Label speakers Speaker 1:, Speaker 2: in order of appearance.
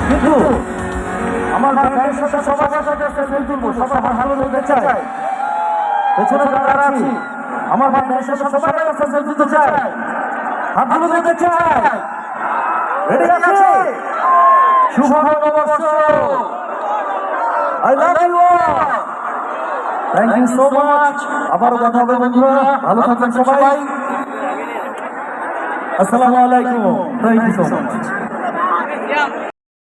Speaker 1: কিন্তু আমার ব্যান্ডের সাথে সবার সাথে সেলফি তুলবো, সবার হাত তুলতে চাই। পেছনে যারা আছি আমার ব্যান্ডের সাথে সবার কাছে সেলফি তুলতে চাই, হাত তুলতে চাই। রেডি আছে? শুভ নববর্ষ। I love you all. Thank you so much. আবারও কথা হবে বন্ধুরা, ভালো থাকবেন সবাই। আসসালামু আলাইকুম। Thank you so much.